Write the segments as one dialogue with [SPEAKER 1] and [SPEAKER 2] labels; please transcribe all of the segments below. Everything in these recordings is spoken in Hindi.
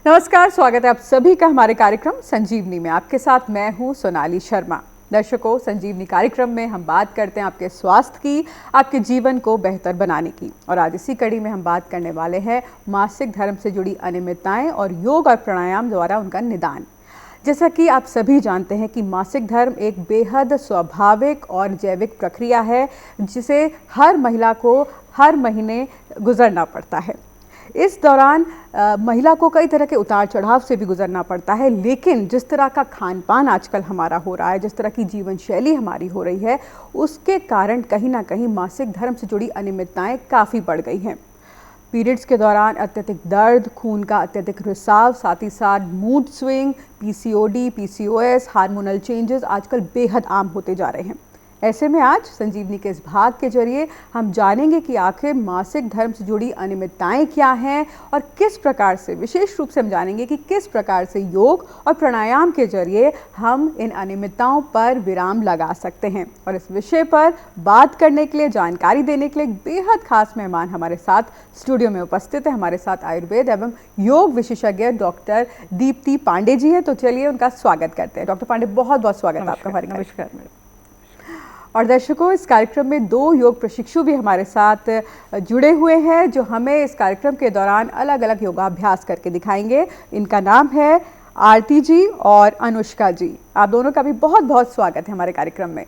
[SPEAKER 1] नमस्कार, स्वागत है आप सभी का हमारे कार्यक्रम संजीवनी में। आपके साथ मैं हूं सोनाली शर्मा। दर्शकों, संजीवनी कार्यक्रम में हम बात करते हैं आपके स्वास्थ्य की, आपके जीवन को बेहतर बनाने की। और आज इसी कड़ी में हम बात करने वाले हैं मासिक धर्म से जुड़ी अनियमितताएं और योग और प्राणायाम द्वारा उनका निदान। जैसा कि आप सभी जानते हैं कि मासिक धर्म एक बेहद स्वाभाविक और जैविक प्रक्रिया है जिसे हर महिला को हर महीने गुजरना पड़ता है। इस दौरान महिला को कई तरह के उतार चढ़ाव से भी गुजरना पड़ता है, लेकिन जिस तरह का खान पान आजकल हमारा हो रहा है, जिस तरह की जीवन शैली हमारी हो रही है, उसके कारण कहीं ना कहीं मासिक धर्म से जुड़ी अनियमितताएं काफ़ी बढ़ गई हैं। पीरियड्स के दौरान अत्यधिक दर्द, खून का अत्यधिक रिसाव, साथ ही साथ mood swing, PCOD, PCOS, hormonal changes आजकल बेहद आम होते जा रहे हैं। ऐसे में आज संजीवनी के इस भाग के जरिए हम जानेंगे कि आखिर मासिक धर्म से जुड़ी अनियमितताएं क्या हैं और किस प्रकार से, विशेष रूप से हम जानेंगे कि किस प्रकार से योग और प्राणायाम के जरिए हम इन अनियमितताओं पर विराम लगा सकते हैं। और इस विषय पर बात करने के लिए, जानकारी देने के लिए एक बेहद खास मेहमान हमारे साथ स्टूडियो में उपस्थित है। हमारे साथ आयुर्वेद एवं योग विशेषज्ञ डॉक्टर दीप्ति पांडे जी हैं। तो चलिए उनका स्वागत करते हैं। डॉक्टर पांडे, बहुत बहुत स्वागत है आपका हमारे।
[SPEAKER 2] नमस्कार मैडम।
[SPEAKER 1] और दर्शकों, इस कार्यक्रम में 2 योग प्रशिक्षु भी हमारे साथ जुड़े हुए हैं जो हमें इस कार्यक्रम के दौरान अलग अलग योगाभ्यास करके दिखाएंगे। इनका नाम है आरती जी और अनुष्का जी। आप दोनों का भी बहुत बहुत स्वागत है हमारे कार्यक्रम में।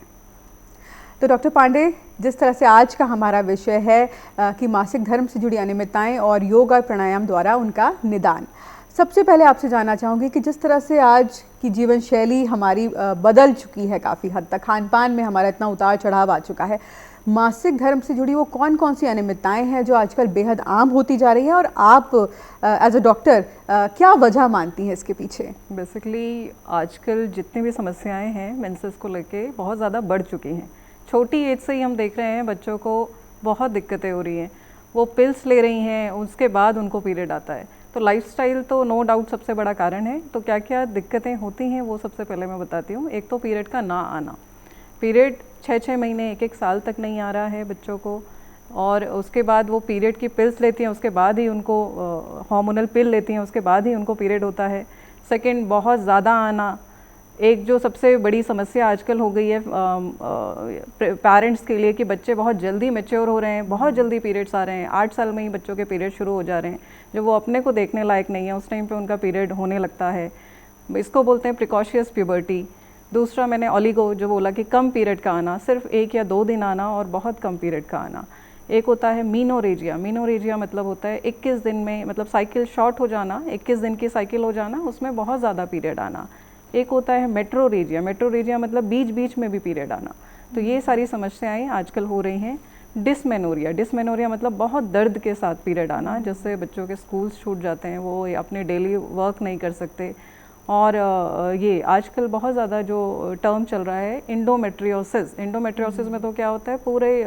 [SPEAKER 1] तो डॉक्टर पांडे, जिस तरह से आज का हमारा विषय है कि मासिक धर्म से जुड़ी अनियमितताएं और योग और प्राणायाम द्वारा उनका निदान, सबसे पहले आपसे जानना चाहूँगी कि जिस तरह से आज की जीवन शैली हमारी बदल चुकी है, काफ़ी हद तक खान पान में हमारा इतना उतार चढ़ाव आ चुका है, मासिक धर्म से जुड़ी वो कौन कौन सी अनियमितताएं हैं जो आजकल बेहद आम होती जा रही है, और आप एज अ डॉक्टर क्या वजह मानती हैं इसके पीछे?
[SPEAKER 2] बेसिकली आजकल जितनी भी समस्याएं हैं मेंसेस को लेके बहुत ज़्यादा बढ़ चुकी हैं। छोटी एज से ही हम देख रहे हैं बच्चों को बहुत दिक्कतें हो रही हैं। वो पिल्स ले रही हैं, उसके बाद उनको पीरियड आता है। तो लाइफस्टाइल तो नो डाउट सबसे बड़ा कारण है। तो क्या क्या दिक्कतें होती हैं वो सबसे पहले मैं बताती हूँ। एक तो पीरियड का ना आना। पीरियड 6-6 महीने, 1-1 साल तक नहीं आ रहा है बच्चों को, और उसके बाद वो पीरियड की पिल्स लेती हैं, उसके बाद ही उनको हार्मोनल पिल लेती हैं, उसके बाद ही उनको पीरियड होता है। सेकंड, बहुत ज़्यादा आना। एक जो सबसे बड़ी समस्या आजकल हो गई है पेरेंट्स के लिए कि बच्चे बहुत जल्दी मैच्योर हो रहे हैं, बहुत जल्दी पीरियड्स आ रहे हैं। 8 साल में ही बच्चों के पीरियड शुरू हो जा रहे हैं। जब वो अपने को देखने लायक नहीं है उस टाइम पे उनका पीरियड होने लगता है। इसको बोलते हैं प्रिकॉशियस प्यूबर्टी। दूसरा मैंने ओलिगो जो बोला कि कम पीरियड का आना, सिर्फ 1 या 2 दिन आना और बहुत कम पीरियड का आना। एक होता है मीनोरेजिया। मीनोरेजिया मतलब होता है 21 दिन में, मतलब साइकिल शॉर्ट हो जाना, 21 दिन की साइकिल हो जाना, उसमें बहुत ज़्यादा पीरियड आना। एक होता है मेट्रोरेजिया। मेट्रोरेजिया मतलब बीच बीच में भी पीरियड आना। तो ये सारी समस्याएं आजकल हो रही हैं। डिसमेनोरिया। डिसमेनोरिया मतलब बहुत दर्द के साथ पीरियड आना, जिससे बच्चों के स्कूल्स छूट जाते हैं, वो अपने डेली वर्क नहीं कर सकते। और ये आजकल बहुत ज़्यादा जो टर्म चल रहा है इंडोमेट्रियोसिस। इंडोमेट्रियोसिस में तो क्या होता है, पूरे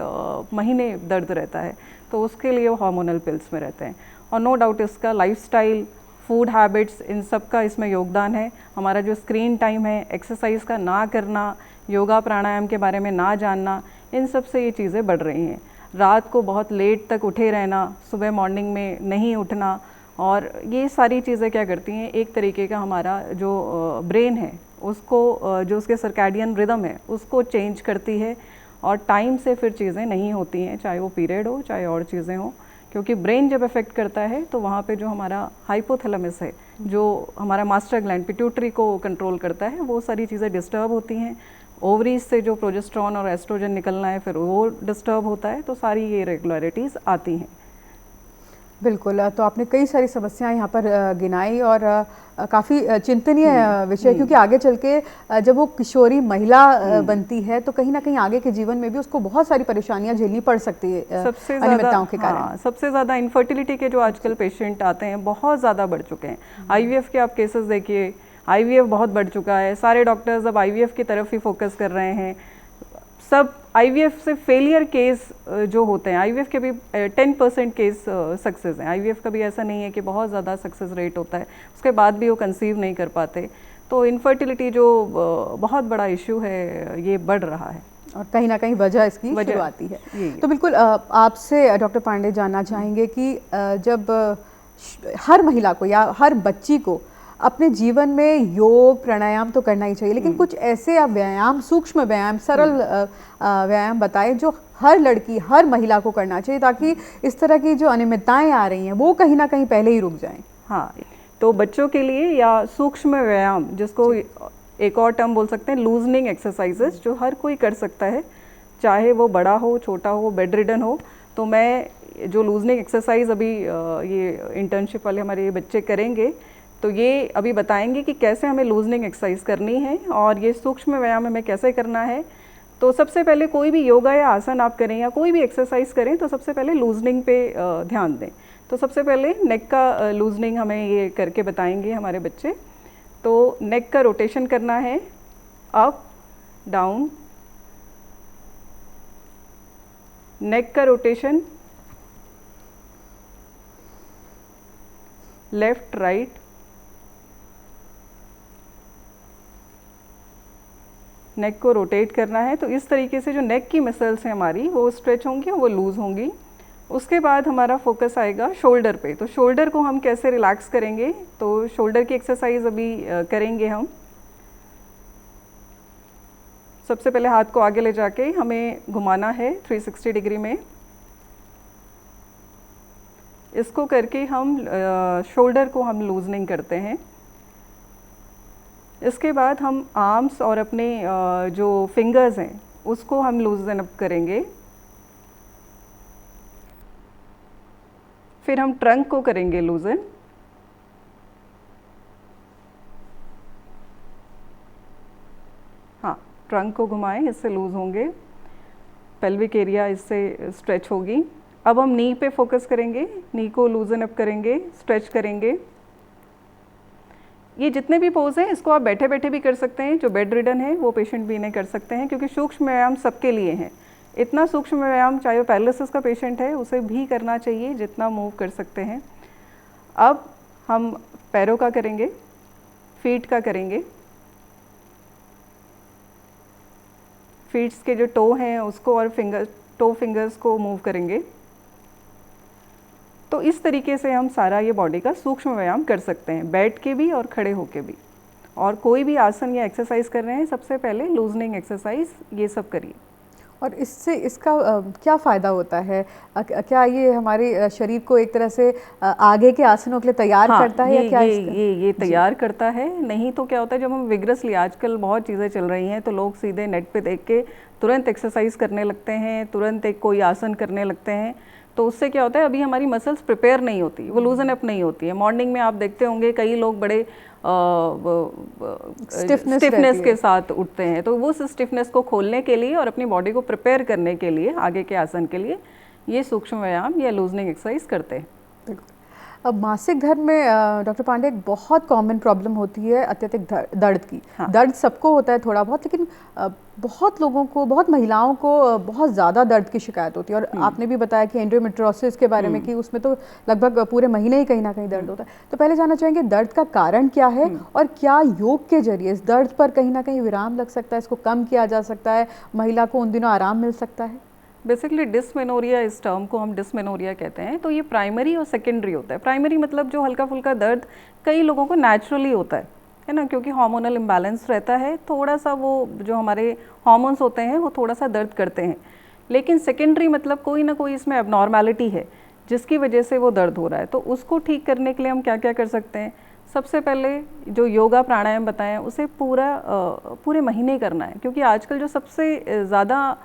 [SPEAKER 2] महीने दर्द रहता है, तो उसके लिए वो हार्मोनल पिल्स में रहते हैं। और नो डाउट इसका लाइफस्टाइल, फूड हैबिट्स, इन सब का इसमें योगदान है। हमारा जो स्क्रीन टाइम है, एक्सरसाइज का ना करना, योगा प्राणायाम के बारे में ना जानना, इन सब से ये चीज़ें बढ़ रही हैं। रात को बहुत लेट तक उठे रहना, सुबह मॉर्निंग में नहीं उठना, और ये सारी चीज़ें क्या करती हैं, एक तरीके का हमारा जो ब्रेन है उसको, जो उसके सर्कैडियन रिदम है उसको चेंज करती है, और टाइम से फिर चीज़ें नहीं होती हैं, चाहे वो पीरियड हो चाहे और चीज़ें हो। क्योंकि ब्रेन जब अफेक्ट करता है तो वहाँ पे जो हमारा हाइपोथैलेमस है, जो हमारा मास्टर ग्लैंड पिट्यूटरी को कंट्रोल करता है, वो सारी चीज़ें डिस्टर्ब होती हैं। ओवरीज से जो प्रोजेस्टेरॉन और एस्ट्रोजन निकलना है फिर वो डिस्टर्ब होता है। तो सारी ये इरेगुलरिटीज़ आती हैं।
[SPEAKER 1] बिल्कुल। तो आपने कई सारी समस्याएं यहाँ पर गिनाई, और काफ़ी चिंतनीय विषय, क्योंकि आगे चल के जब वो किशोरी महिला बनती है तो कहीं ना कहीं आगे के जीवन में भी उसको बहुत सारी परेशानियां झेलनी पड़ सकती है अनियमितताओं के कारण।
[SPEAKER 2] हाँ, सबसे ज़्यादा इनफर्टिलिटी के जो आजकल पेशेंट आते हैं बहुत ज़्यादा बढ़ चुके हैं। IVF के आप केसेस देखिए, IVF बहुत बढ़ चुका है। सारे डॉक्टर्स अब IVF की तरफ ही फोकस कर रहे हैं। सब IVF से फेलियर केस जो होते हैं, IVF के भी 10% केस सक्सेस हैं। IVF का भी ऐसा नहीं है कि बहुत ज़्यादा सक्सेस रेट होता है, उसके बाद भी वो कंसीव नहीं कर पाते। तो इनफर्टिलिटी जो बहुत बड़ा इशू है, ये बढ़ रहा है,
[SPEAKER 1] और कहीं ना कहीं वजह इसकी शुरुआती है। तो बिल्कुल आपसे डॉक्टर पांडे जानना चाहेंगे कि जब हर महिला को या हर बच्ची को अपने जीवन में योग प्राणायाम तो करना ही चाहिए, लेकिन कुछ ऐसे आप व्यायाम, सूक्ष्म व्यायाम, सरल व्यायाम बताएं जो हर लड़की, हर महिला को करना चाहिए, ताकि इस तरह की जो अनियमितताएं आ रही हैं वो कहीं ना कहीं पहले ही रुक जाएं।
[SPEAKER 2] हाँ, तो बच्चों के लिए या सूक्ष्म व्यायाम, जिसको एक और टर्म बोल सकते हैं लूजनिंग एक्सरसाइजेस, जो हर कोई कर सकता है, चाहे वो बड़ा हो, छोटा हो, बेड रिडन हो। तो मैं जो लूजनिंग एक्सरसाइज अभी ये इंटर्नशिप वाले हमारे ये बच्चे करेंगे, तो ये अभी बताएंगे कि कैसे हमें लूजनिंग एक्सरसाइज करनी है और ये सूक्ष्म व्यायाम हमें कैसे करना है। तो सबसे पहले कोई भी योगा या आसन आप करें या कोई भी एक्सरसाइज करें तो सबसे पहले लूजनिंग पे ध्यान दें। तो सबसे पहले नेक का लूजनिंग हमें ये करके बताएंगे हमारे बच्चे। तो नेक का रोटेशन करना है, अप डाउन, नेक का रोटेशन लेफ्ट राइट, नेक को रोटेट करना है। तो इस तरीके से जो नेक की मसल्स हैं हमारी वो स्ट्रेच होंगी और वो लूज़ होंगी। उसके बाद हमारा फोकस आएगा शोल्डर पे। तो शोल्डर को हम कैसे रिलैक्स करेंगे, तो शोल्डर की एक्सरसाइज अभी करेंगे हम। सबसे पहले हाथ को आगे ले जाके हमें घुमाना है 360 डिग्री में। इसको करके हम शोल्डर को हम लूजनिंग करते हैं। इसके बाद हम आर्म्स और अपने जो फिंगर्स हैं उसको हम लूजन अप करेंगे। फिर हम ट्रंक को करेंगे लूजन। हाँ, ट्रंक को घुमाएं, इससे लूज होंगे, पेल्विक एरिया इससे स्ट्रेच होगी। अब हम नी पे फोकस करेंगे, नी को लूजन अप करेंगे, स्ट्रेच करेंगे। ये जितने भी पोज हैं इसको आप बैठे बैठे भी कर सकते हैं, जो बेड रिडन है वो पेशेंट भी इन्हें कर सकते हैं, क्योंकि सूक्ष्म व्यायाम सबके लिए हैं। इतना सूक्ष्म व्यायाम चाहे वो पैरालिसिस का पेशेंट है उसे भी करना चाहिए जितना मूव कर सकते हैं। अब हम पैरों का करेंगे, फीट का करेंगे। फीट्स के जो टो हैं उसको और टो फिंगर्स को मूव करेंगे। तो इस तरीके से हम सारा ये बॉडी का सूक्ष्म व्यायाम कर सकते हैं, बैठ के भी और खड़े होके भी। और कोई भी आसन या एक्सरसाइज कर रहे हैं सबसे पहले लूजनिंग एक्सरसाइज ये सब करिए।
[SPEAKER 1] और इससे इसका क्या फ़ायदा होता है? क्या ये हमारे शरीर को एक तरह से आगे के आसनों के लिए तैयार करता है, या क्या
[SPEAKER 2] ये तैयार करता है? नहीं तो क्या होता है, जब हम विग्रसली, आजकल बहुत चीज़ें चल रही हैं तो लोग सीधे नेट पे देख के तुरंत एक्सरसाइज करने लगते हैं, तुरंत एक कोई आसन करने लगते हैं। तो उससे क्या होता है, अभी हमारी मसल्स प्रिपेयर नहीं होती, वो लूजन अप नहीं होती है। मॉर्निंग में आप देखते होंगे कई लोग बड़े स्टिफनेस के साथ उठते हैं, तो वो स्टिफनेस को खोलने के लिए और अपनी बॉडी को प्रिपेयर करने के लिए आगे के आसन के लिए ये सूक्ष्म व्यायाम या लूजनिंग एक्सरसाइज करते हैं।
[SPEAKER 1] अब मासिक धर्म में डॉक्टर पांडे एक बहुत कॉमन प्रॉब्लम होती है अत्यधिक दर्द की। हाँ। दर्द सबको होता है थोड़ा बहुत, लेकिन बहुत लोगों को, बहुत महिलाओं को बहुत ज़्यादा दर्द की शिकायत होती है। और आपने भी बताया कि एंडोमेट्रोसिस के बारे में कि उसमें तो लगभग पूरे महीने ही कहीं ना कहीं दर्द होता है। तो पहले जानना चाहेंगे दर्द का कारण क्या है और क्या योग के जरिए इस दर्द पर कहीं ना कहीं विराम लग सकता है, इसको कम किया जा सकता है, महिला को उन दिनों आराम मिल सकता है?
[SPEAKER 2] बेसिकली डिस्मेनोरिया, इस टर्म को हम डिस्मेनोरिया कहते हैं। तो ये प्राइमरी और सेकेंडरी होता है। प्राइमरी मतलब जो हल्का फुल्का दर्द कई लोगों को नेचुरली होता है ना, क्योंकि हार्मोनल इम्बैलेंस रहता है, थोड़ा सा वो जो हमारे हार्मोन्स होते हैं वो थोड़ा सा दर्द करते हैं। लेकिन सेकेंडरी मतलब कोई ना कोई इसमें एबनॉर्मैलिटी है जिसकी वजह से वो दर्द हो रहा है। तो उसको ठीक करने के लिए हम क्या क्या कर सकते हैं? सबसे पहले जो योगा प्राणायाम बताएं उसे पूरे महीने करना है, क्योंकि आजकल जो सबसे ज़्यादा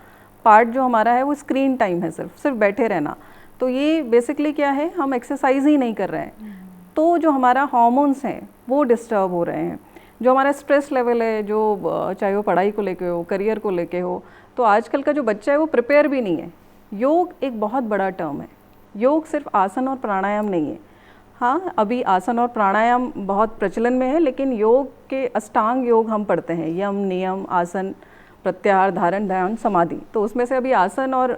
[SPEAKER 2] पार्ट जो हमारा है वो स्क्रीन टाइम है, सिर्फ बैठे रहना। तो ये बेसिकली क्या है, हम एक्सरसाइज ही नहीं कर रहे हैं, तो जो हमारा हार्मोन्स हैं वो डिस्टर्ब हो रहे हैं। जो हमारा स्ट्रेस लेवल है, जो चाहे वो पढ़ाई को लेके हो, करियर को लेके हो, तो आजकल का जो बच्चा है वो प्रिपेयर भी नहीं है। योग एक बहुत बड़ा टर्म है। योग सिर्फ आसन और प्राणायाम नहीं है। हाँ, अभी आसन और प्राणायाम बहुत प्रचलन में है, लेकिन योग के अष्टांग योग हम पढ़ते हैं, यम, नियम, आसन, प्रत्याहार, धारण, ध्यान, समाधि। तो उसमें से अभी आसन और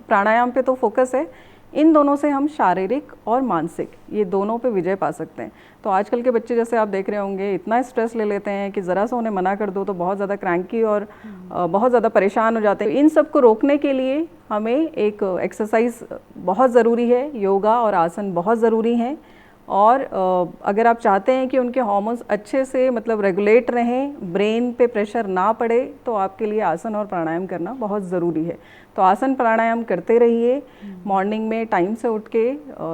[SPEAKER 2] प्राणायाम पे तो फोकस है। इन दोनों से हम शारीरिक और मानसिक, ये दोनों पे विजय पा सकते हैं। तो आजकल के बच्चे, जैसे आप देख रहे होंगे, इतना स्ट्रेस ले लेते हैं कि ज़रा सा उन्हें मना कर दो तो बहुत ज़्यादा क्रैंकी और बहुत ज़्यादा परेशान हो जाते हैं। इन सब को रोकने के लिए हमें एक एक्सरसाइज बहुत ज़रूरी है, योगा और आसन बहुत ज़रूरी हैं। और अगर आप चाहते हैं कि उनके हार्मोन्स अच्छे से मतलब रेगुलेट रहें, ब्रेन पे प्रेशर ना पड़े, तो आपके लिए आसन और प्राणायाम करना बहुत ज़रूरी है। तो आसन प्राणायाम करते रहिए, मॉर्निंग में टाइम से उठ के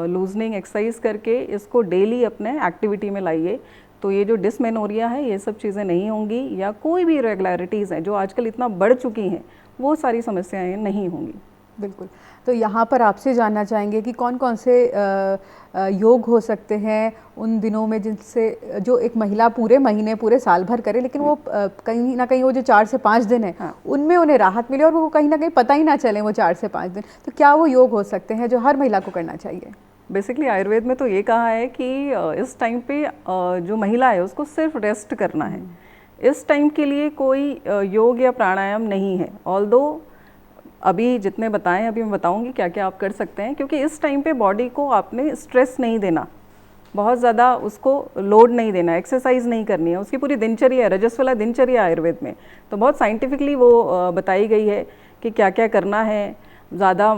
[SPEAKER 2] लूजनिंग एक्सरसाइज करके इसको डेली अपने एक्टिविटी में लाइए। तो ये जो डिसमेनोरिया है, ये सब चीज़ें नहीं होंगी, या कोई भी इरेगुलरिटीज़ हैं जो आजकल इतना बढ़ चुकी हैं, वो सारी समस्याएं नहीं होंगी।
[SPEAKER 1] बिल्कुल। तो यहाँ पर आपसे जानना चाहेंगे कि कौन कौन से योग हो सकते हैं उन दिनों में जिनसे जो एक महिला पूरे महीने पूरे साल भर करे, लेकिन वो कहीं ना कहीं वो जो 4 से 5 दिन है,
[SPEAKER 2] हाँ।
[SPEAKER 1] उनमें उन्हें राहत मिले और वो कहीं ना कहीं पता ही ना चले वो 4 से 5 दिन, तो क्या वो योग हो सकते हैं जो हर महिला को करना चाहिए?
[SPEAKER 2] बेसिकली आयुर्वेद में तो ये कहा है कि इस टाइम पे जो महिला है उसको सिर्फ रेस्ट करना है। इस टाइम के लिए कोई योग या प्राणायाम नहीं है। ऑल्दो अभी जितने बताएं, अभी मैं बताऊंगी क्या क्या आप कर सकते हैं, क्योंकि इस टाइम पे बॉडी को आपने स्ट्रेस नहीं देना, बहुत ज़्यादा उसको लोड नहीं देना, एक्सरसाइज नहीं करनी है। उसकी पूरी दिनचर्या, रजस्वला दिनचर्या आयुर्वेद में तो बहुत साइंटिफिकली वो बताई गई है कि क्या क्या करना है। ज़्यादा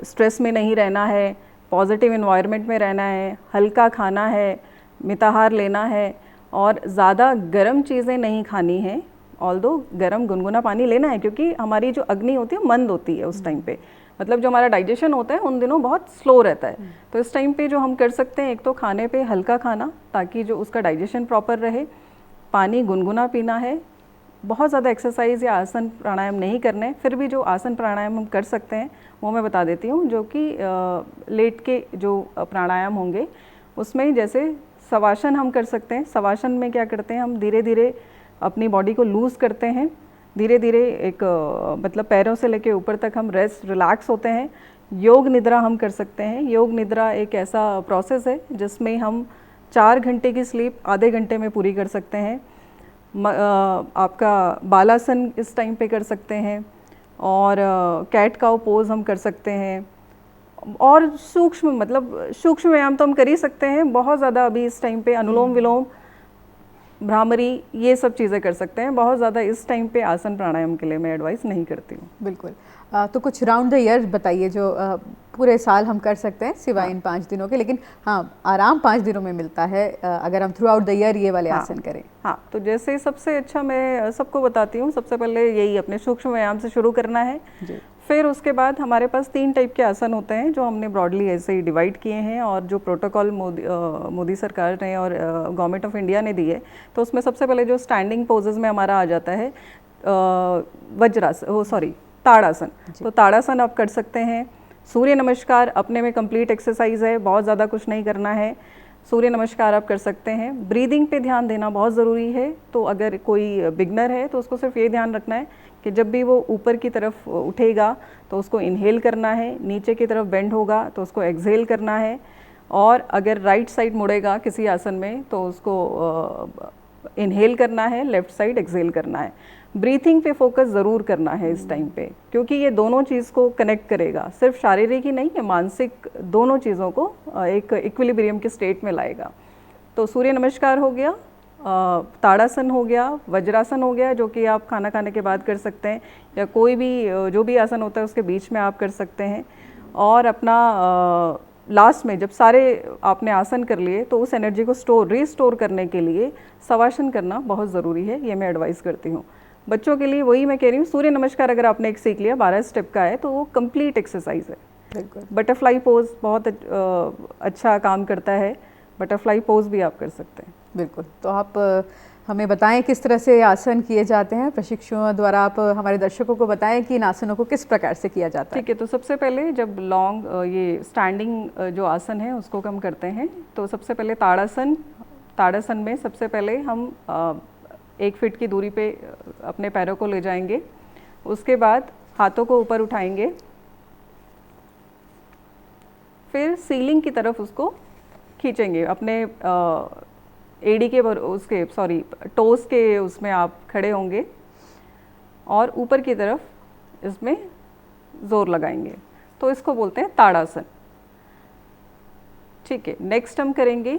[SPEAKER 2] स्ट्रेस में नहीं रहना है, पॉजिटिव इन्वायरमेंट में रहना है, हल्का खाना है, मिताहार लेना है, और ज़्यादा गर्म चीज़ें नहीं खानी है। ऑल्दो गर्म गुनगुना पानी लेना है, क्योंकि हमारी जो अग्नि होती है मंद होती है उस टाइम पे, मतलब जो हमारा डाइजेशन होता है उन दिनों बहुत स्लो रहता है। तो इस टाइम पे जो हम कर सकते हैं, एक तो खाने पे हल्का खाना ताकि जो उसका डाइजेशन प्रॉपर रहे, पानी गुनगुना पीना है, बहुत ज़्यादा एक्सरसाइज या आसन प्राणायाम नहीं करने। फिर भी जो आसन प्राणायाम हम कर सकते हैं वो मैं बता देती हूँ, जो कि लेट के जो प्राणायाम होंगे उसमें जैसे शवासन हम कर सकते हैं। शवासन में क्या करते हैं, हम धीरे धीरे अपनी बॉडी को लूज़ करते हैं, धीरे धीरे एक मतलब पैरों से लेके ऊपर तक हम रेस्ट रिलैक्स होते हैं। योग निद्रा हम कर सकते हैं। योग निद्रा एक ऐसा प्रोसेस है जिसमें हम 4 घंटे की स्लीप आधे घंटे में पूरी कर सकते हैं। आपका बालासन इस टाइम पे कर सकते हैं, और कैट काउ पोज हम कर सकते हैं, और सूक्ष्म मतलब सूक्ष्म व्यायाम तो हम कर ही सकते हैं। बहुत ज़्यादा अभी इस टाइम पे अनुलोम विलोम, भ्रामरी, ये सब चीज़ें कर सकते हैं। बहुत ज़्यादा इस टाइम पे आसन प्राणायाम के लिए मैं एडवाइस नहीं करती हूँ।
[SPEAKER 1] बिल्कुल। तो कुछ राउंड द ईयर बताइए जो पूरे साल हम कर सकते हैं सिवाय इन 5 दिनों के, लेकिन हाँ आराम 5 दिनों में मिलता है अगर हम थ्रू आउट द ईयर ये वाले आसन करें।
[SPEAKER 2] हाँ, तो जैसे सबसे अच्छा मैं सबको बताती हूँ, सबसे पहले यही अपने सूक्ष्म व्यायाम से शुरू करना है जी। फिर उसके बाद हमारे पास 3 टाइप के आसन होते हैं जो हमने ब्रॉडली ऐसे ही डिवाइड किए हैं, और जो प्रोटोकॉल मोदी सरकार ने और गवर्नमेंट ऑफ इंडिया ने दी है। तो उसमें सबसे पहले जो स्टैंडिंग पोजेज में हमारा आ जाता है ताड़ासन। तो ताड़ासन आप कर सकते हैं। सूर्य नमस्कार अपने में कंप्लीट एक्सरसाइज है, बहुत ज़्यादा कुछ नहीं करना है। सूर्य नमस्कार आप कर सकते हैं। ब्रीदिंग पे ध्यान देना बहुत ज़रूरी है। तो अगर कोई बिगनर है तो उसको सिर्फ ये ध्यान रखना है कि जब भी वो ऊपर की तरफ उठेगा तो उसको इनहेल करना है, नीचे की तरफ बेंड होगा तो उसको एक्सहेल करना है, और अगर राइट साइड मुड़ेगा किसी आसन में तो उसको इनहेल करना है, लेफ्ट साइड एक्सहेल करना है। ब्रीथिंग पे फोकस ज़रूर करना है इस टाइम पे, क्योंकि ये दोनों चीज़ को कनेक्ट करेगा, सिर्फ शारीरिक ही नहीं है, मानसिक दोनों चीज़ों को एक इक्विलिब्रियम के स्टेट में लाएगा। तो सूर्य नमस्कार हो गया, ताड़ासन हो गया, वज्रासन हो गया जो कि आप खाना खाने के बाद कर सकते हैं, या कोई भी जो भी आसन होता है उसके बीच में आप कर सकते हैं। और अपना लास्ट में जब सारे आपने आसन कर लिए तो उस एनर्जी को रीस्टोर करने के लिए शवासन करना बहुत ज़रूरी है, ये मैं एडवाइस करती हूँ। बच्चों के लिए वही मैं कह रही हूँ, सूर्य नमस्कार अगर आपने एक सीख लिया 12 स्टेप का है तो वो कंप्लीट एक्सरसाइज है।
[SPEAKER 1] बिल्कुल।
[SPEAKER 2] बटरफ्लाई पोज बहुत अच्छा काम करता है, बटरफ्लाई पोज भी आप कर सकते हैं।
[SPEAKER 1] बिल्कुल। तो आप हमें बताएं किस तरह से आसन किए जाते हैं, प्रशिक्षुओं द्वारा आप हमारे दर्शकों को बताएं कि इन आसनों को किस प्रकार से किया जाता है।
[SPEAKER 2] ठीक है, तो सबसे पहले जब लॉन्ग ये स्टैंडिंग जो आसन है उसको हम करते हैं, तो सबसे पहले ताड़ासन में सबसे पहले हम 1 फीट की दूरी पे अपने पैरों को ले जाएंगे। उसके बाद हाथों को ऊपर उठाएंगे, फिर सीलिंग की तरफ उसको खींचेंगे। अपने एड़ी के उसके टोस के उसमें आप खड़े होंगे और ऊपर की तरफ इसमें जोर लगाएंगे, तो इसको बोलते हैं ताड़ासन। ठीक है, नेक्स्ट हम करेंगे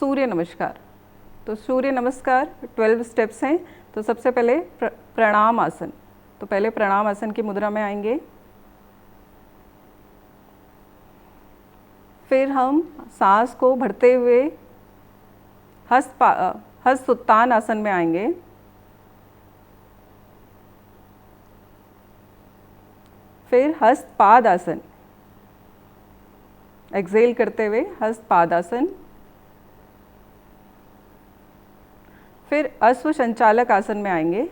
[SPEAKER 2] सूर्य नमस्कार। तो सूर्य नमस्कार 12 स्टेप्स हैं। तो सबसे पहले प्रणाम आसन, तो पहले प्रणाम आसन की मुद्रा में आएंगे, फिर हम सांस को भरते हुए हस्त उत्तान आसन में आएंगे। फिर हस्त पाद आसन, एक्सेल करते हुए हस्त पाद आसन। फिर अश्व संचालक आसन में आएंगे।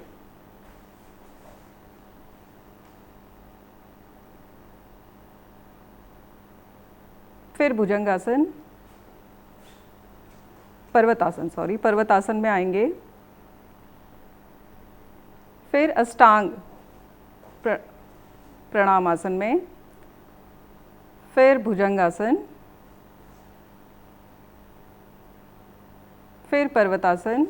[SPEAKER 2] फिर भुजंगासन, पर्वतासन में आएंगे। फिर अष्टांग प्रणाम आसन में। फिर भुजंगासन, फिर पर्वतासन,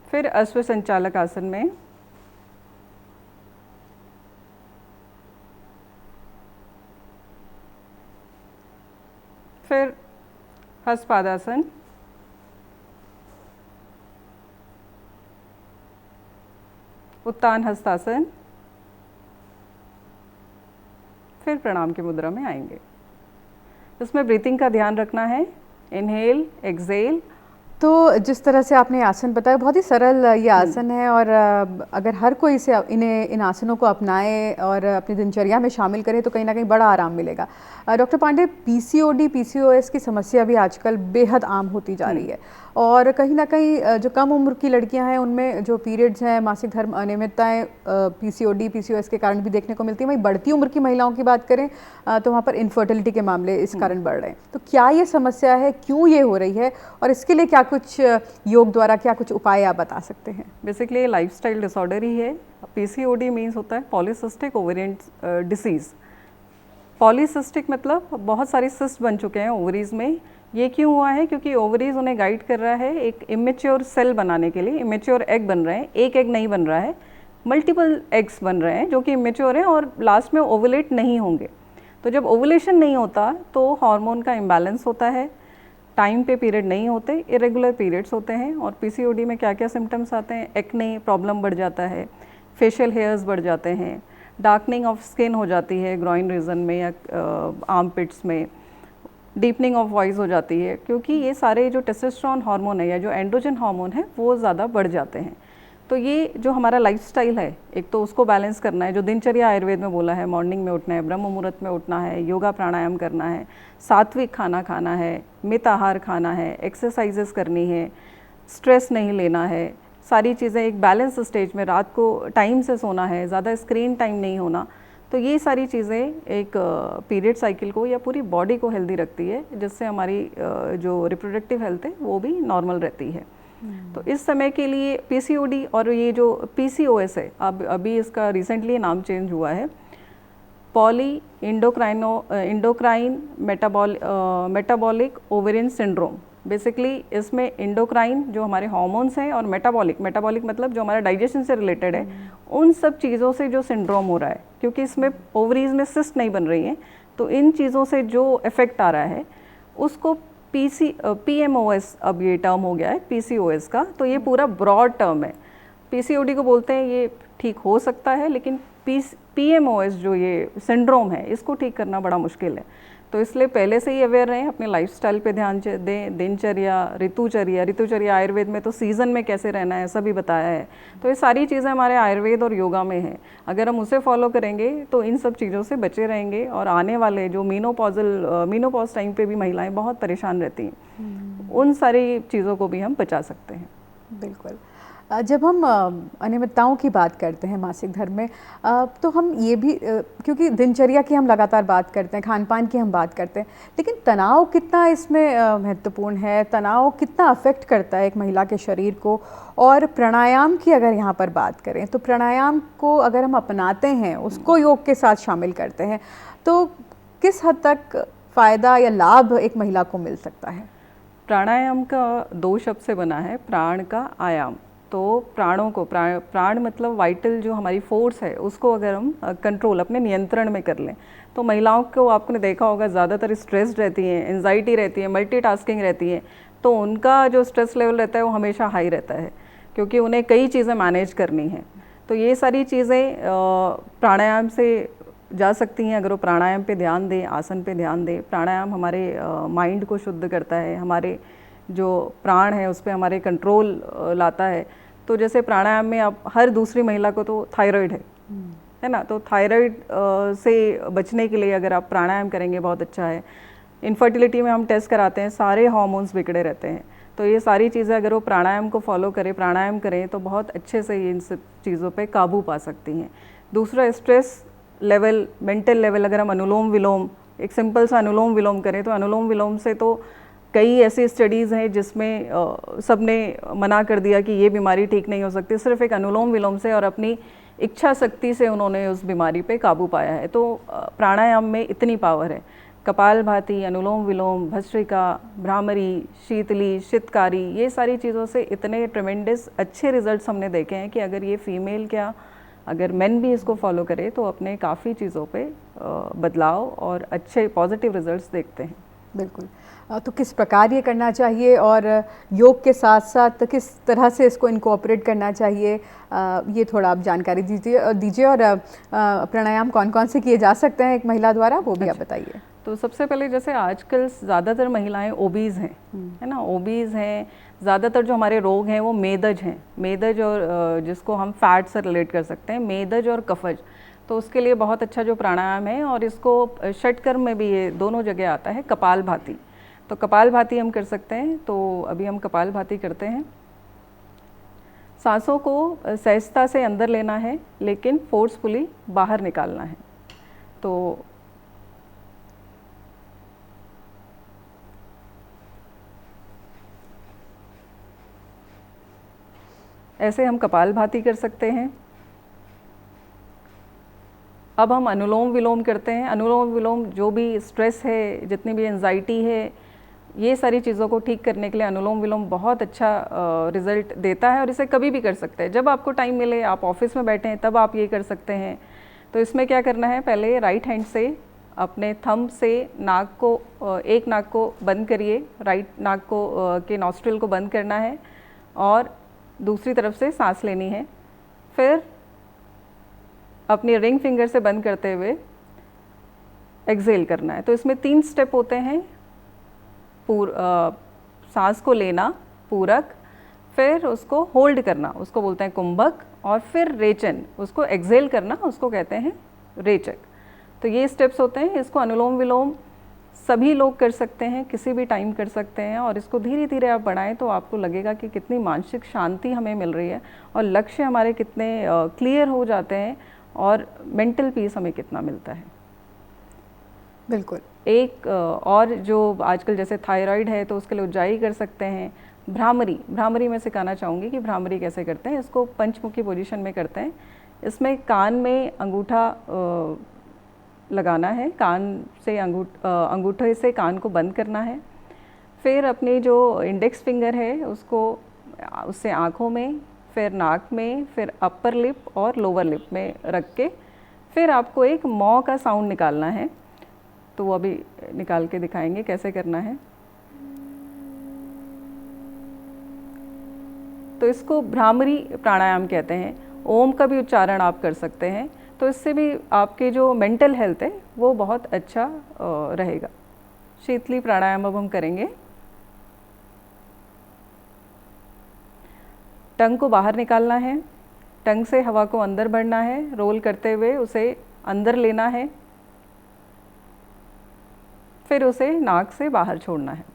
[SPEAKER 2] फिर अश्व संचालक आसन में। फिर हस्त पादासन, उत्तान हस्तासन, फिर प्रणाम की मुद्रा में आएंगे। इसमें ब्रीथिंग का ध्यान रखना है, इनहेल एक्सेल।
[SPEAKER 1] तो जिस तरह से आपने आसन बताया, बहुत ही सरल ये आसन है, और अगर हर कोई इसे इन आसनों को अपनाए और अपनी दिनचर्या में शामिल करे तो कहीं ना कहीं बड़ा आराम मिलेगा। डॉक्टर पांडे, पीसीओडी पीसीओएस की समस्या भी आजकल बेहद आम होती जा रही है, और कहीं ना कहीं जो कम उम्र की लड़कियां हैं उनमें जो पीरियड्स हैं, मासिक धर्म अनियमितताएं पीसीओडी पीसीओएस के कारण भी देखने को मिलती है। वहीं बढ़ती उम्र की महिलाओं की बात करें तो वहाँ पर इनफर्टिलिटी के मामले इस कारण बढ़ रहे हैं। तो क्या ये समस्या है, क्यों ये हो रही है, और इसके लिए क्या कुछ योग द्वारा क्या कुछ उपाय आप बता सकते हैं?
[SPEAKER 2] बेसिकली लाइफस्टाइल डिसऑर्डर ही है। पीसीओडी मीन्स होता है पॉलीसिस्टिक ओवेरियन डिसीज़। पॉलीसिस्टिक मतलब बहुत सारी सिस्ट बन चुके हैं ओवरीज में। ये क्यों हुआ है? क्योंकि ओवरीज उन्हें गाइड कर रहा है एक इमेच्योर सेल बनाने के लिए। इमेच्योर एग बन रहे हैं, एक एग नहीं बन रहा है, मल्टीपल एग्स बन रहे हैं जो कि इमेच्योर हैं और लास्ट में ओवुलेट नहीं होंगे। तो जब ओवुलेशन नहीं होता तो हार्मोन का इम्बैलेंस होता है, टाइम पे पीरियड नहीं होते, इरेगुलर पीरियड्स होते हैं। और पीसीओडी में क्या क्या सिम्टम्स आते हैं? एक्ने प्रॉब्लम बढ़ जाता है, फेशियल हेयर्स बढ़ जाते हैं, डार्कनिंग ऑफ स्किन हो जाती है ग्रॉइन रीजन में या आर्म पिट्स में, डीपनिंग ऑफ वॉइस हो जाती है, क्योंकि ये सारे जो टेस्टोस्टेरोन हार्मोन है या जो एंड्रोजन हार्मोन है वो ज़्यादा बढ़ जाते हैं। तो ये जो हमारा लाइफस्टाइल है, एक तो उसको बैलेंस करना है, जो दिनचर्या आयुर्वेद में बोला है, मॉर्निंग में उठना है, ब्रह्म मुहूर्त में उठना है, योगा प्राणायाम करना है, सात्विक खाना खाना है, मित आहार खाना है, एक्सरसाइजेस करनी है, स्ट्रेस नहीं लेना है, सारी चीज़ें एक बैलेंस स्टेज में, रात को टाइम से सोना है, ज़्यादा स्क्रीन टाइम नहीं होना। तो ये सारी चीज़ें एक पीरियड साइकिल को या पूरी बॉडी को हेल्दी रखती है, जिससे हमारी जो रिप्रोडक्टिव हेल्थ है वो भी नॉर्मल रहती है। तो इस समय के लिए पीसीओडी और ये जो पीसीओएस है, अब अभी इसका रिसेंटली नाम चेंज हुआ है, poly endocrine metabolic ovarian syndrome. Basically इसमें इंडोक्राइन जो हमारे हार्मोन्स हैं और मेटाबॉलिक मतलब जो हमारा डाइजेशन से रिलेटेड है, उन सब चीज़ों से जो सिंड्रोम हो रहा है, क्योंकि इसमें ओवरीज में सिस्ट नहीं बन रही हैं, तो इन चीज़ों से जो इफ़ेक्ट आ रहा है उसको पीएमओएस, अब ये टर्म हो गया है पीसीओएस का। तो ये पूरा ब्रॉड टर्म है। पीसीओडी को बोलते हैं, ये ठीक हो सकता है, लेकिन पीएमओएस जो ये सिंड्रोम है इसको ठीक करना बड़ा मुश्किल है। तो इसलिए पहले से ही अवेयर रहें, अपने लाइफस्टाइल पे ध्यान दें, दिनचर्या, ऋतुचर्या आयुर्वेद में तो सीज़न में कैसे रहना है ऐसा भी बताया है। तो ये सारी चीज़ें हमारे आयुर्वेद और योगा में हैं। अगर हम उसे फॉलो करेंगे तो इन सब चीज़ों से बचे रहेंगे, और आने वाले जो मीनोपॉज टाइम पे भी महिलाएं बहुत परेशान रहती हैं, उन सारी चीज़ों को भी हम बचा सकते हैं।
[SPEAKER 1] बिल्कुल। जब हम अनियमितताओं की बात करते हैं मासिक धर्म में, तो हम ये भी, क्योंकि दिनचर्या की हम लगातार बात करते हैं, खान पान की हम बात करते हैं, लेकिन तनाव कितना इसमें महत्वपूर्ण है, तनाव कितना अफेक्ट करता है एक महिला के शरीर को। और प्राणायाम की अगर यहाँ पर बात करें तो प्राणायाम को अगर हम अपनाते हैं, उसको योग के साथ शामिल करते हैं, तो किस हद तक फ़ायदा या लाभ एक महिला को मिल सकता है?
[SPEAKER 2] प्राणायाम का 2 शब्द से बना है, प्राण का आयाम। तो प्राणों को, प्राण मतलब वाइटल जो हमारी फोर्स है, उसको अगर हम कंट्रोल अपने नियंत्रण में कर लें, तो महिलाओं को आपने देखा होगा ज़्यादातर स्ट्रेस्ड रहती हैं, एंजाइटी रहती है, मल्टीटास्किंग रहती है, तो उनका जो स्ट्रेस लेवल रहता है वो हमेशा हाई रहता है, क्योंकि उन्हें कई चीज़ें मैनेज करनी हैं। तो ये सारी चीज़ें प्राणायाम से जा सकती हैं अगर वो प्राणायाम पे ध्यान दें, आसन पे ध्यान दें। प्राणायाम हमारे माइंड को शुद्ध करता है, हमारे जो प्राण है उस पर हमारे कंट्रोल लाता है। तो जैसे प्राणायाम में आप हर दूसरी महिला को तो थायराइड है ना, तो थायराइड से बचने के लिए अगर आप प्राणायाम करेंगे बहुत अच्छा है। इनफर्टिलिटी में हम टेस्ट कराते हैं, सारे हार्मोन्स बिगड़े रहते हैं, तो ये सारी चीज़ें अगर वो प्राणायाम को फॉलो करें, प्राणायाम करें तो बहुत अच्छे से इन सब चीज़ों पे काबू पा सकती हैं। दूसरा स्ट्रेस लेवल, मेंटल लेवल, अगर हम अनुलोम विलोम, एक सिंपल सा अनुलोम विलोम करें तो अनुलोम विलोम से तो कई ऐसी स्टडीज़ हैं जिसमें सबने मना कर दिया कि ये बीमारी ठीक नहीं हो सकती, सिर्फ एक अनुलोम विलोम से और अपनी इच्छा शक्ति से उन्होंने उस बीमारी पे काबू पाया है। तो प्राणायाम में इतनी पावर है। कपालभाति, अनुलोम विलोम, भस्त्रिका, भ्रामरी, शीतली, शितकारी, ये सारी चीज़ों से इतने ट्रेमेंडस अच्छे रिजल्ट्स हमने देखे हैं कि अगर ये फीमेल क्या, अगर मेन भी इसको फॉलो करे तो अपने काफ़ी चीज़ों पे बदलाव और अच्छे पॉजिटिव रिजल्ट्स देखते हैं।
[SPEAKER 1] बिल्कुल। तो किस प्रकार ये करना चाहिए और योग के साथ साथ किस तरह से इसको इनकॉर्पोरेट करना चाहिए, ये थोड़ा आप जानकारी दीजिए और प्राणायाम कौन कौन से किए जा सकते हैं एक महिला द्वारा, वो भी आप बताइए।
[SPEAKER 2] तो सबसे पहले जैसे आजकल ज़्यादातर महिलाएं ओबीज़ हैं, है ना, ओबीज़ हैं। ज़्यादातर जो हमारे रोग हैं वो मेदज हैं, मेदज और जिसको हम फैट से रिलेट कर सकते हैं, मेदज और कफज। तो उसके लिए बहुत अच्छा जो प्राणायाम है, और इसको षटकर्म में भी ये दोनों जगह आता है, कपालभाति। तो कपालभाति हम कर सकते हैं। तो अभी हम कपालभाति करते हैं। सांसों को सहजता से अंदर लेना है लेकिन फोर्सफुली बाहर निकालना है। तो ऐसे हम कपालभाति कर सकते हैं। अब हम अनुलोम विलोम करते हैं। अनुलोम विलोम जो भी स्ट्रेस है, जितनी भी एंजाइटी है, ये सारी चीज़ों को ठीक करने के लिए अनुलोम विलोम बहुत अच्छा रिज़ल्ट देता है, और इसे कभी भी कर सकते हैं। जब आपको टाइम मिले, आप ऑफिस में बैठे हैं तब आप ये कर सकते हैं। तो इसमें क्या करना है, पहले राइट हैंड से अपने थंब से नाक को, एक नाक को बंद करिए, राइट नाक को के नॉस्ट्रिल को बंद करना है और दूसरी तरफ से सांस लेनी है। फिर अपनी रिंग फिंगर से बंद करते हुए एक्सेल करना है। तो इसमें 3 स्टेप होते हैं। सांस को लेना पूरक, फिर उसको होल्ड करना, उसको बोलते हैं कुंभक, और फिर रेचन, उसको एक्सेल करना, उसको कहते हैं रेचक। तो ये स्टेप्स होते हैं। इसको अनुलोम विलोम सभी लोग कर सकते हैं, किसी भी टाइम कर सकते हैं, और इसको धीरे धीरे आप बढ़ाएं तो आपको लगेगा कि कितनी मानसिक शांति हमें मिल रही है और लक्ष्य हमारे कितने क्लियर हो जाते हैं और मेंटल पीस हमें कितना मिलता है।
[SPEAKER 1] बिल्कुल।
[SPEAKER 2] एक और जो आजकल जैसे थायराइड है तो उसके लिए उज्जाई कर सकते हैं। भ्रामरी मैं सिखाना चाहूँगी कि भ्रामरी कैसे करते हैं। इसको पंचमुखी पोजीशन में करते हैं। इसमें कान में अंगूठा लगाना है, कान से अंगूठे से कान को बंद करना है। फिर अपनी जो इंडेक्स फिंगर है उससे आँखों में, फिर नाक में, फिर अपर लिप और लोअर लिप में रख के फिर आपको एक मौ का साउंड निकालना है। तो वो अभी निकाल के दिखाएंगे कैसे करना है। तो इसको भ्रामरी प्राणायाम कहते हैं। ओम का भी उच्चारण आप कर सकते हैं, तो इससे भी आपके जो मेंटल हेल्थ है वो बहुत अच्छा रहेगा। शीतली प्राणायाम अब हम करेंगे। टंग को बाहर निकालना है, टंग से हवा को अंदर भरना है, रोल करते हुए उसे अंदर लेना है, फिर उसे नाक से बाहर छोड़ना है।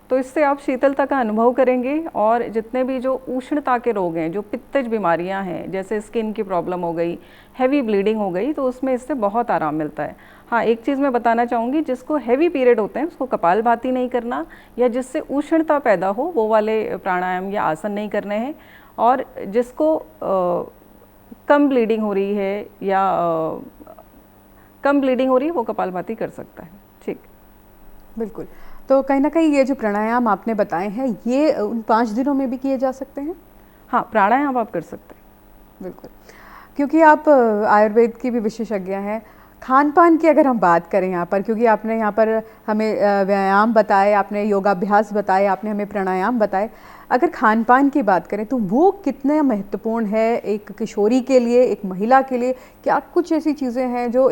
[SPEAKER 2] तो इससे आप शीतलता का अनुभव करेंगे, और जितने भी जो उष्णता के रोग हैं, जो पित्तज बीमारियां हैं, जैसे स्किन की प्रॉब्लम हो गई, हैवी ब्लीडिंग हो गई, तो उसमें इससे बहुत आराम मिलता है। हाँ, एक चीज़ मैं बताना चाहूँगी, जिसको हैवी पीरियड होते हैं उसको कपालभाति नहीं करना, या जिससे उष्णता पैदा हो वो वाले प्राणायाम या आसन नहीं करने हैं। और जिसको कम ब्लीडिंग हो रही है या कम ब्लीडिंग हो रही है वो कपालभाति कर सकता है। ठीक,
[SPEAKER 1] बिल्कुल। तो कहीं ना कहीं ये जो प्राणायाम आपने बताए हैं ये उन 5 दिनों में भी किए जा सकते हैं?
[SPEAKER 2] हाँ, प्राणायाम आप कर सकते हैं।
[SPEAKER 1] बिल्कुल, क्योंकि आप आयुर्वेद की भी विशेषज्ञ हैं, खान पान की अगर हम बात करें यहाँ पर, क्योंकि आपने यहाँ पर हमें व्यायाम बताए, आपने योगाभ्यास बताए, आपने हमें प्राणायाम बताए, अगर खान पान की बात करें तो वो कितना महत्वपूर्ण है एक किशोरी के लिए, एक महिला के लिए? क्या कुछ ऐसी चीज़ें हैं जो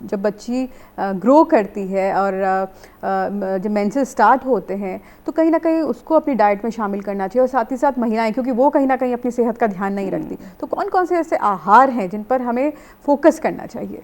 [SPEAKER 1] जब बच्ची ग्रो करती है और जब मेंसेस स्टार्ट होते हैं तो कहीं ना कहीं उसको अपनी डाइट में शामिल करना चाहिए, और साथ ही साथ महिलाएं, क्योंकि वो कहीं ना कहीं अपनी सेहत का ध्यान नहीं रखती, तो कौन कौन से ऐसे आहार हैं जिन पर हमें फोकस करना चाहिए?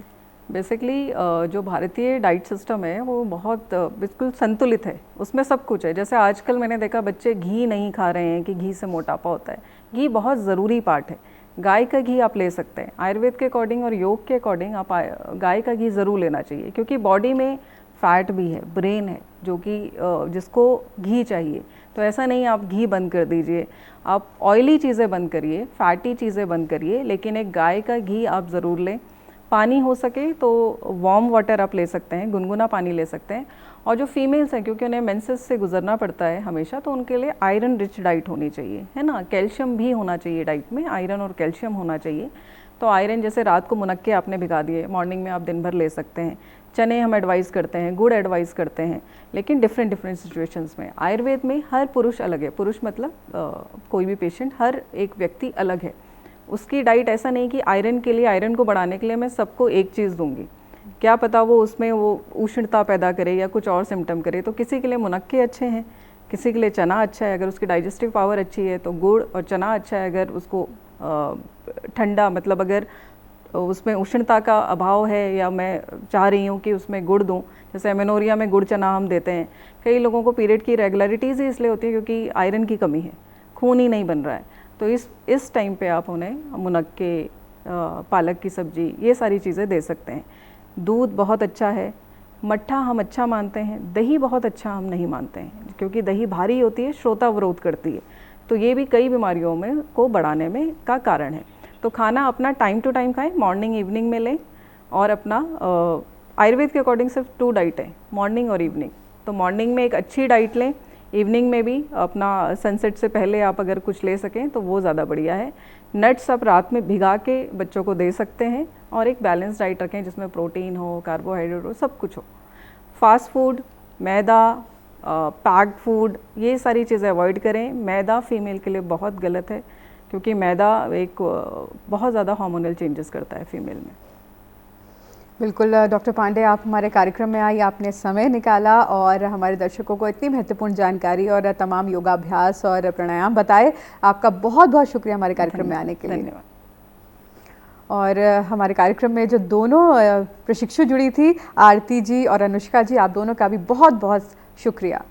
[SPEAKER 2] बेसिकली जो भारतीय डाइट सिस्टम है वो बहुत बिल्कुल संतुलित है, उसमें सब कुछ है। जैसे आजकल मैंने देखा बच्चे घी नहीं खा रहे हैं कि घी से मोटापा होता है। घी बहुत ज़रूरी पार्ट है। गाय का घी आप ले सकते हैं, आयुर्वेद के अकॉर्डिंग और योग के अकॉर्डिंग आप गाय का घी ज़रूर लेना चाहिए, क्योंकि बॉडी में फैट भी है, ब्रेन है, जो कि जिसको घी चाहिए। तो ऐसा नहीं आप घी बंद कर दीजिए, आप ऑयली चीज़ें बंद करिए, फैटी चीज़ें बंद करिए, लेकिन एक गाय का घी आप ज़रूर लें। पानी हो सके तो वार्म वाटर आप ले सकते हैं, गुनगुना पानी ले सकते हैं। और जो फीमेल्स हैं, क्योंकि उन्हें मेंसेस से गुजरना पड़ता है हमेशा, तो उनके लिए आयरन रिच डाइट होनी चाहिए, है ना। कैल्शियम भी होना चाहिए डाइट में, आयरन और कैल्शियम होना चाहिए। तो आयरन जैसे रात को मुनक्के आपने भिगा दिए, मॉर्निंग में आप दिन भर ले सकते हैं। चने हम एडवाइस करते हैं, गुड़ एडवाइस करते हैं, लेकिन डिफरेंट डिफरेंट सिचुएशंस में। आयुर्वेद में हर पुरुष अलग है, पुरुष मतलब कोई भी पेशेंट, हर एक व्यक्ति अलग है। उसकी डाइट ऐसा नहीं कि आयरन के लिए, आयरन को बढ़ाने के लिए मैं सबको एक चीज़ दूंगी, क्या पता वो उसमें वो उष्णता पैदा करे या कुछ और सिम्टम करे। तो किसी के लिए मुनक्के अच्छे हैं, किसी के लिए चना अच्छा है, अगर उसकी डाइजेस्टिव पावर अच्छी है तो गुड़ और चना अच्छा है। अगर उसको ठंडा मतलब अगर उसमें उष्णता का अभाव है या मैं चाह रही हूँ कि उसमें गुड़ दूँ, जैसे एमेनोरिया में गुड़ चना हम देते हैं। कई लोगों को पीरियड की रेगुलरिटीज़ ही इसलिए होती है क्योंकि आयरन की कमी है, खून ही नहीं बन रहा है। तो इस टाइम पे आप उन्हें मुनक्के, पालक की सब्ज़ी, ये सारी चीज़ें दे सकते हैं। दूध बहुत अच्छा है, मट्ठा हम अच्छा मानते हैं, दही बहुत अच्छा हम नहीं मानते हैं, क्योंकि दही भारी होती है, श्रोतावरोध करती है। तो ये भी कई बीमारियों में को बढ़ाने में का कारण है। तो खाना अपना टाइम टू टाइम खाएं, मॉर्निंग इवनिंग में लें। और अपना आयुर्वेद के अकॉर्डिंग सिर्फ 2 डाइट है, मॉर्निंग और इवनिंग। तो मॉर्निंग में एक अच्छी डाइट लें, इवनिंग में भी अपना सनसेट से पहले आप अगर कुछ ले सकें तो वो ज़्यादा बढ़िया है। नट्स आप रात में भिगा के बच्चों को दे सकते हैं, और एक बैलेंस डाइट रखें जिसमें प्रोटीन हो, कार्बोहाइड्रेट हो, सब कुछ हो। फास्ट फूड, मैदा, पैक्ड फूड, ये सारी चीज़ें अवॉइड करें। मैदा फीमेल के लिए बहुत गलत है, क्योंकि मैदा एक बहुत ज़्यादा हार्मोनल चेंजेस करता है फीमेल में।
[SPEAKER 1] बिल्कुल डॉक्टर पांडे, आप हमारे कार्यक्रम में आई, आपने समय निकाला और हमारे दर्शकों को इतनी महत्वपूर्ण जानकारी और तमाम योगाभ्यास और प्राणायाम बताए। आपका बहुत बहुत शुक्रिया हमारे कार्यक्रम में आने के लिए।
[SPEAKER 2] धन्यवाद।
[SPEAKER 1] और हमारे कार्यक्रम में जो दोनों प्रशिक्षु जुड़ी थी, आरती जी और अनुष्का जी, आप दोनों का भी बहुत बहुत शुक्रिया।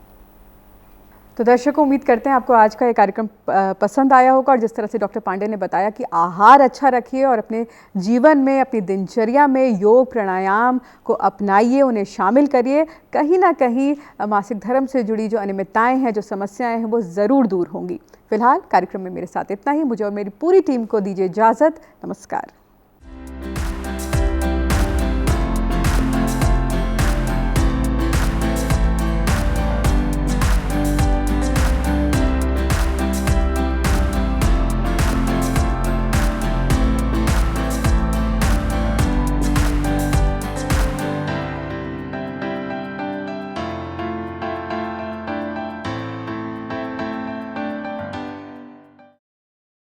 [SPEAKER 1] तो दर्शकों, उम्मीद करते हैं आपको आज का ये कार्यक्रम पसंद आया होगा, और जिस तरह से डॉक्टर पांडे ने बताया कि आहार अच्छा रखिए और अपने जीवन में, अपनी दिनचर्या में योग प्राणायाम को अपनाइए, उन्हें शामिल करिए। कहीं ना कहीं मासिक धर्म से जुड़ी जो अनियमितताएं हैं, जो समस्याएं हैं, वो ज़रूर दूर होंगी। फिलहाल कार्यक्रम में मेरे साथ इतना ही। मुझे और मेरी पूरी टीम को दीजिए इजाज़त। नमस्कार।